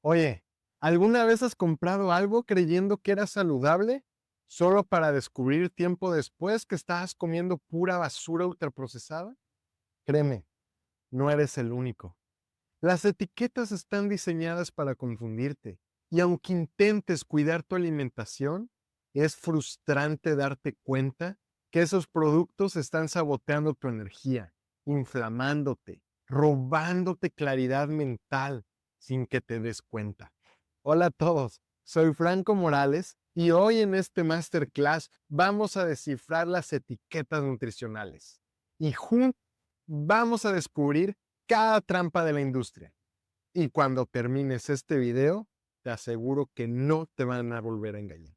Oye, ¿alguna vez has comprado algo creyendo que era saludable solo para descubrir tiempo después que estabas comiendo pura basura ultraprocesada? Créeme, no eres el único. Las etiquetas están diseñadas para confundirte y aunque intentes cuidar tu alimentación, es frustrante darte cuenta que esos productos están saboteando tu energía, inflamándote, robándote claridad mental sin que te des cuenta. Hola a todos, soy Franco Morales y hoy en este masterclass vamos a descifrar las etiquetas nutricionales y juntos vamos a descubrir cada trampa de la industria. Y cuando termines este video, te aseguro que no te van a volver a engañar.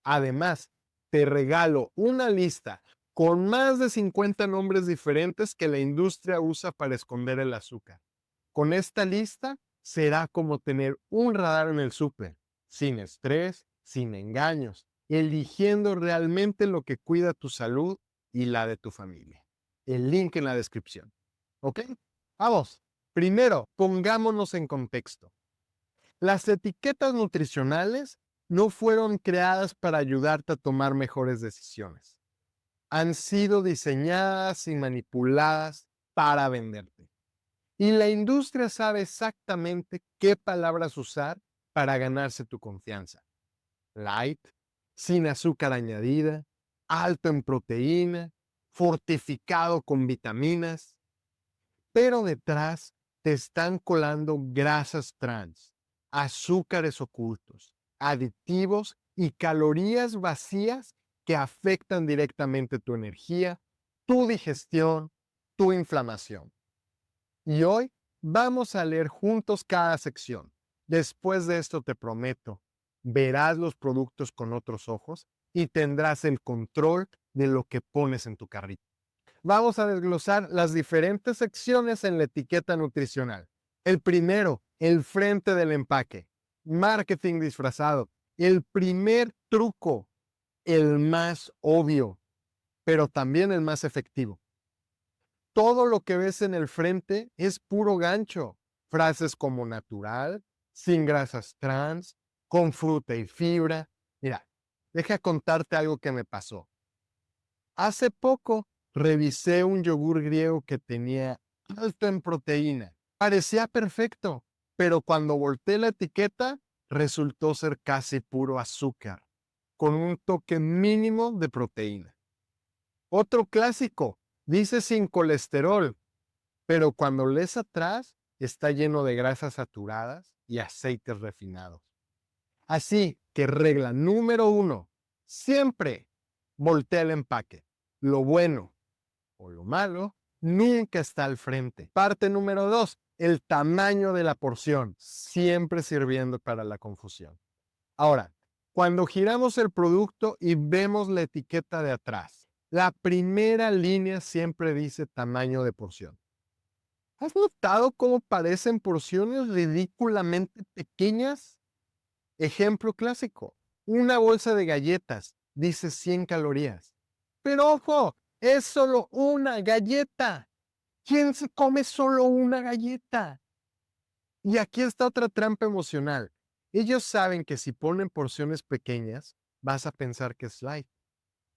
Además, te regalo una lista con más de 50 nombres diferentes que la industria usa para esconder el azúcar. Con esta lista será como tener un radar en el súper, sin estrés, sin engaños, eligiendo realmente lo que cuida tu salud y la de tu familia. El link en la descripción. ¿Ok? Vamos. Primero, pongámonos en contexto. Las etiquetas nutricionales no fueron creadas para ayudarte a tomar mejores decisiones. Han sido diseñadas y manipuladas para venderte. Y la industria sabe exactamente qué palabras usar para ganarse tu confianza. Light, sin azúcar añadida, alto en proteína, fortificado con vitaminas. Pero detrás te están colando grasas trans, azúcares ocultos, aditivos y calorías vacías que afectan directamente tu energía, tu digestión, tu inflamación. Y hoy vamos a leer juntos cada sección. Después de esto te prometo, verás los productos con otros ojos y tendrás el control de lo que pones en tu carrito. Vamos a desglosar las diferentes secciones en la etiqueta nutricional. El primero, el frente del empaque. Marketing disfrazado. El primer truco, el más obvio, pero también el más efectivo. Todo lo que ves en el frente es puro gancho. Frases como natural, sin grasas trans, con fruta y fibra. Mira, deja contarte algo que me pasó. Hace poco revisé un yogur griego que tenía alto en proteína. Parecía perfecto, pero cuando volteé la etiqueta resultó ser casi puro azúcar, con un toque mínimo de proteína. Otro clásico, dice sin colesterol, pero cuando lees atrás está lleno de grasas saturadas y aceites refinados. Así que regla número 1, siempre voltea el empaque. Lo bueno o lo malo nunca está al frente. Parte número 2, el tamaño de la porción, siempre sirviendo para la confusión. Ahora, cuando giramos el producto y vemos la etiqueta de atrás, la primera línea siempre dice tamaño de porción. ¿Has notado cómo parecen porciones ridículamente pequeñas? Ejemplo clásico, una bolsa de galletas dice 100 calorías. Pero ojo, es solo una galleta. ¿Quién se come solo una galleta? Y aquí está otra trampa emocional. Ellos saben que si ponen porciones pequeñas, vas a pensar que es light.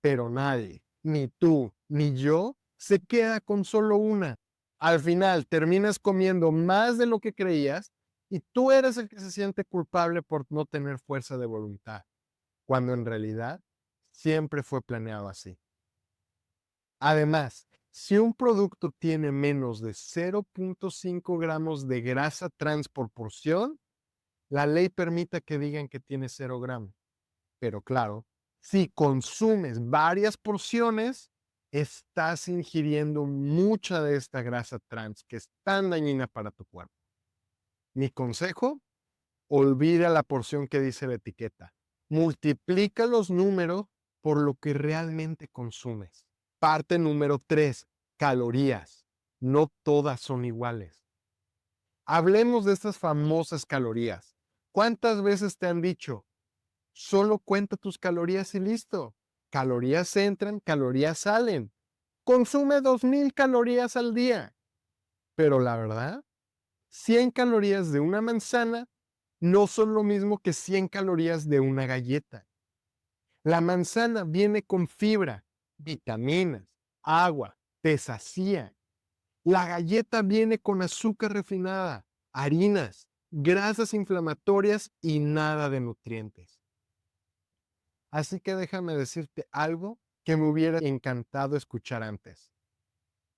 Pero nadie, ni tú, ni yo, se queda con solo una. Al final terminas comiendo más de lo que creías y tú eres el que se siente culpable por no tener fuerza de voluntad, cuando en realidad siempre fue planeado así. Además, si un producto tiene menos de 0.5 gramos de grasa trans por porción, la ley permite que digan que tiene 0 gramos. Pero claro, si consumes varias porciones, estás ingiriendo mucha de esta grasa trans que es tan dañina para tu cuerpo. Mi consejo, olvida la porción que dice la etiqueta. Multiplica los números por lo que realmente consumes. Parte número 3, calorías. No todas son iguales. Hablemos de estas famosas calorías. ¿Cuántas veces te han dicho, solo cuenta tus calorías y listo? Calorías entran, calorías salen. Consume 2000 calorías al día. Pero la verdad, 100 calorías de una manzana no son lo mismo que 100 calorías de una galleta. La manzana viene con fibra, vitaminas, agua, te sacía. La galleta viene con azúcar refinada, harinas, grasas inflamatorias y nada de nutrientes. Así que déjame decirte algo que me hubiera encantado escuchar antes.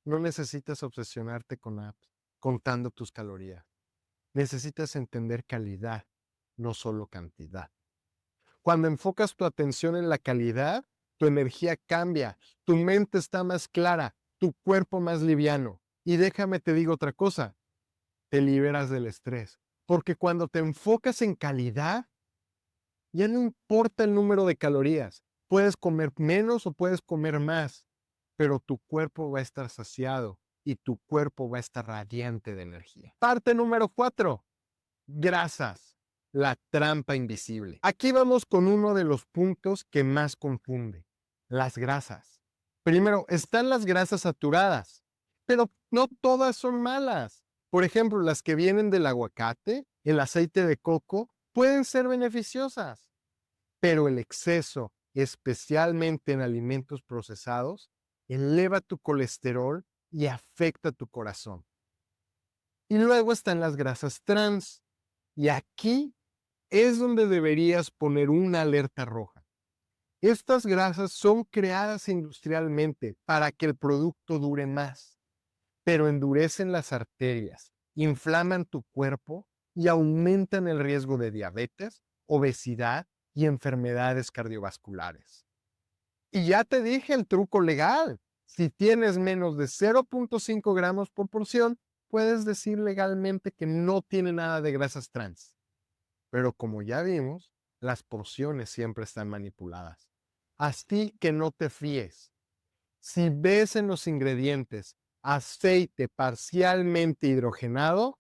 No necesitas obsesionarte con apps contando tus calorías. Necesitas entender calidad, no solo cantidad. Cuando enfocas tu atención en la calidad, tu energía cambia, tu mente está más clara, tu cuerpo más liviano. Y déjame te digo otra cosa, te liberas del estrés. Porque cuando te enfocas en calidad, ya no importa el número de calorías. Puedes comer menos o puedes comer más, pero tu cuerpo va a estar saciado y tu cuerpo va a estar radiante de energía. Parte número 4. Grasas. La trampa invisible. Aquí vamos con uno de los puntos que más confunde. Las grasas. Primero, están las grasas saturadas, pero no todas son malas. Por ejemplo, las que vienen del aguacate, el aceite de coco, pueden ser beneficiosas, pero el exceso, especialmente en alimentos procesados, eleva tu colesterol y afecta tu corazón. Y luego están las grasas trans. Y aquí es donde deberías poner una alerta roja. Estas grasas son creadas industrialmente para que el producto dure más, pero endurecen las arterias, inflaman tu cuerpo y aumentan el riesgo de diabetes, obesidad y enfermedades cardiovasculares. Y ya te dije el truco legal. Si tienes menos de 0.5 gramos por porción, puedes decir legalmente que no tiene nada de grasas trans. Pero como ya vimos, las porciones siempre están manipuladas. Así que no te fíes. Si ves en los ingredientes aceite parcialmente hidrogenado,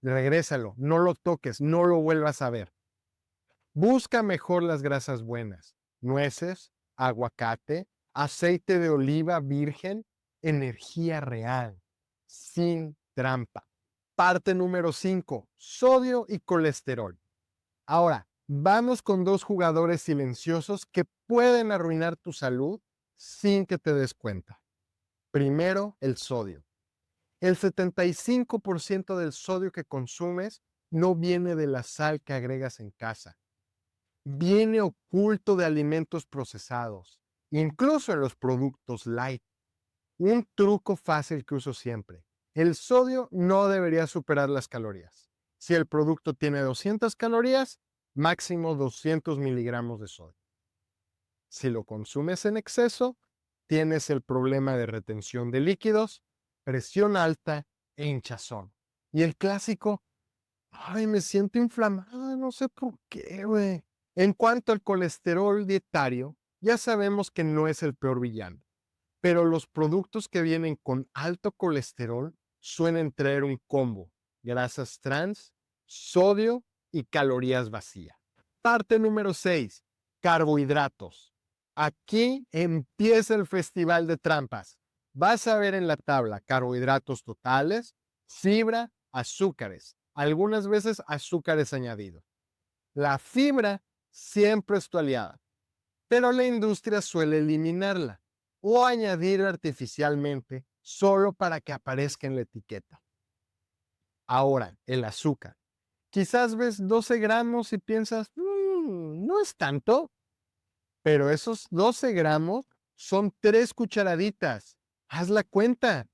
regrésalo, no lo toques, no lo vuelvas a ver. Busca mejor las grasas buenas, nueces, aguacate, aceite de oliva virgen, energía real, sin trampa. Parte número 5, sodio y colesterol. Ahora, vamos con dos jugadores silenciosos que pueden arruinar tu salud sin que te des cuenta. Primero, el sodio. El 75% del sodio que consumes no viene de la sal que agregas en casa. Viene oculto de alimentos procesados, incluso en los productos light. Un truco fácil que uso siempre. El sodio no debería superar las calorías. Si el producto tiene 200 calorías, máximo 200 miligramos de sodio. Si lo consumes en exceso, tienes el problema de retención de líquidos, presión alta e hinchazón. Y el clásico, ay, me siento inflamada, no sé por qué, güey. En cuanto al colesterol dietario, ya sabemos que no es el peor villano, pero los productos que vienen con alto colesterol suelen traer un combo: grasas trans, sodio y calorías vacías. Parte número 6. Carbohidratos. Aquí empieza el festival de trampas. Vas a ver en la tabla carbohidratos totales, fibra, azúcares, algunas veces azúcares añadidos. La fibra siempre es tu aliada, pero la industria suele eliminarla o añadir artificialmente solo para que aparezca en la etiqueta. Ahora, el azúcar. Quizás ves 12 gramos y piensas, no es tanto, pero esos 12 gramos son 3 cucharaditas. Haz la cuenta.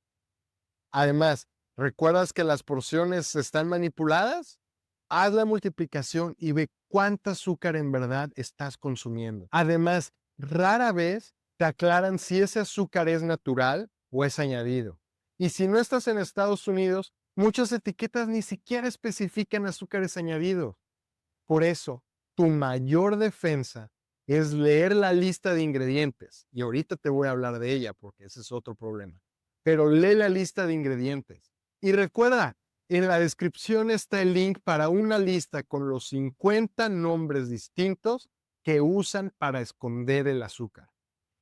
Además, ¿recuerdas que las porciones están manipuladas? Haz la multiplicación y ve cuánta azúcar en verdad estás consumiendo. Además, rara vez te aclaran si ese azúcar es natural o es añadido. Y si no estás en Estados Unidos, muchas etiquetas ni siquiera especifican azúcares añadidos. Por eso, tu mayor defensa es leer la lista de ingredientes. Y ahorita te voy a hablar de ella porque ese es otro problema. Pero lee la lista de ingredientes. Y recuerda, en la descripción está el link para una lista con los 50 nombres distintos que usan para esconder el azúcar.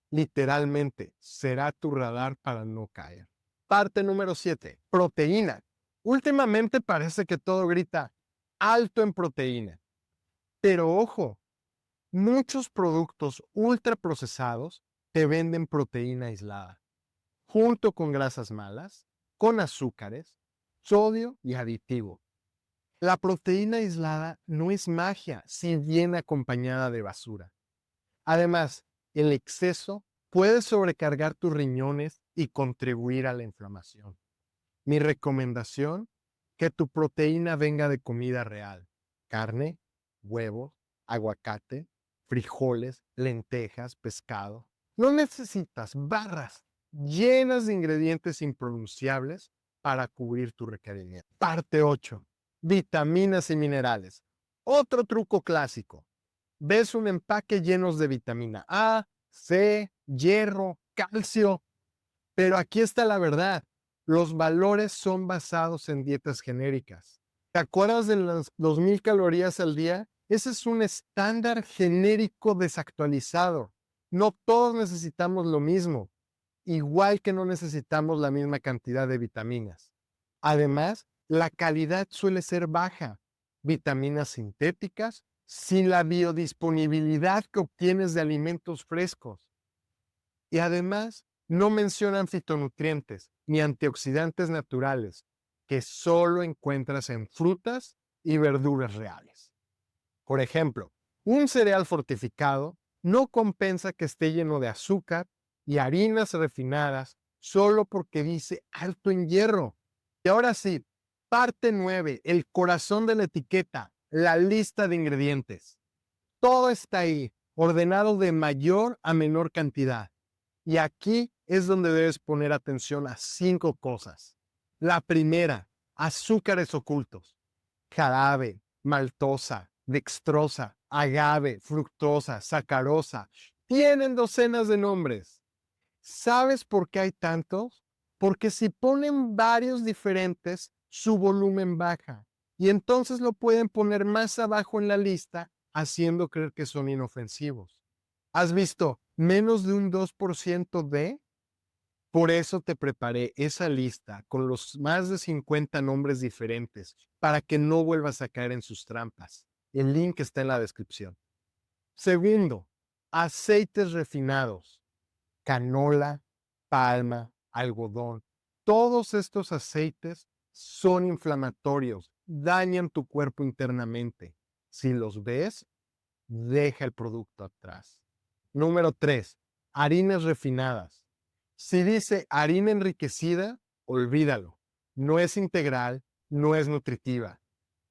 Literalmente, será tu radar para no caer. Parte número 7. Proteína. Últimamente parece que todo grita, alto en proteína. Pero ojo, muchos productos ultraprocesados te venden proteína aislada, junto con grasas malas, con azúcares, sodio y aditivo. La proteína aislada no es magia si viene acompañada de basura. Además, el exceso puede sobrecargar tus riñones y contribuir a la inflamación. Mi recomendación, que tu proteína venga de comida real: carne, huevos, aguacate, frijoles, lentejas, pescado. No necesitas barras llenas de ingredientes impronunciables para cubrir tu requerimiento. Parte 8. Vitaminas y minerales. Otro truco clásico. Ves un empaque llenos de vitamina A, C, hierro, calcio, pero aquí está la verdad. Los valores son basados en dietas genéricas. ¿Te acuerdas de las 2000 calorías al día? Ese es un estándar genérico desactualizado. No todos necesitamos lo mismo, igual que no necesitamos la misma cantidad de vitaminas. Además, la calidad suele ser baja. Vitaminas sintéticas sin la biodisponibilidad que obtienes de alimentos frescos. Y además, no mencionan fitonutrientes ni antioxidantes naturales que solo encuentras en frutas y verduras reales. Por ejemplo, un cereal fortificado no compensa que esté lleno de azúcar y harinas refinadas solo porque dice alto en hierro. Y ahora sí, parte 9, el corazón de la etiqueta, la lista de ingredientes. Todo está ahí, ordenado de mayor a menor cantidad. Y aquí es donde debes poner atención a 5 cosas. La primera, azúcares ocultos: jarabe, maltosa, dextrosa, agave, fructosa, sacarosa. Tienen docenas de nombres. ¿Sabes por qué hay tantos? Porque si ponen varios diferentes, su volumen baja. Y entonces lo pueden poner más abajo en la lista, haciendo creer que son inofensivos. ¿Has visto menos de un 2% de? Por eso te preparé esa lista con los más de 50 nombres diferentes para que no vuelvas a caer en sus trampas. El link está en la descripción. Segundo, aceites refinados: canola, palma, algodón. Todos estos aceites son inflamatorios, dañan tu cuerpo internamente. Si los ves, deja el producto atrás. Número 3, harinas refinadas. Si dice harina enriquecida, olvídalo. No es integral, no es nutritiva.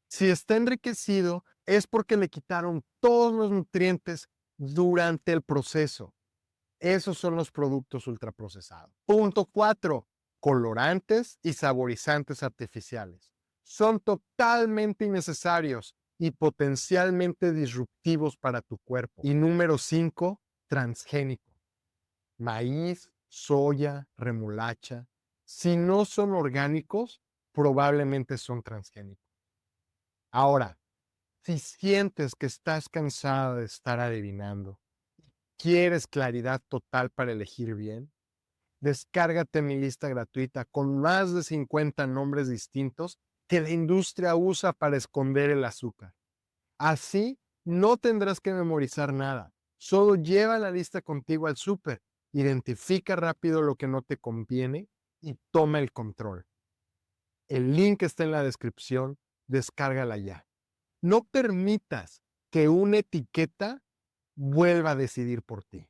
Si está enriquecido, es porque le quitaron todos los nutrientes durante el proceso. Esos son los productos ultraprocesados. Punto 4, colorantes y saborizantes artificiales. Son totalmente innecesarios y potencialmente disruptivos para tu cuerpo. Y número 5, transgénico: maíz, soya, remolacha. Si no son orgánicos, probablemente son transgénicos. Ahora, si sientes que estás cansada de estar adivinando, quieres claridad total para elegir bien, descárgate mi lista gratuita con más de 50 nombres distintos que la industria usa para esconder el azúcar. Así no tendrás que memorizar nada. Solo lleva la lista contigo al súper, identifica rápido lo que no te conviene y toma el control. El link está en la descripción, descárgala ya. No permitas que una etiqueta vuelva a decidir por ti.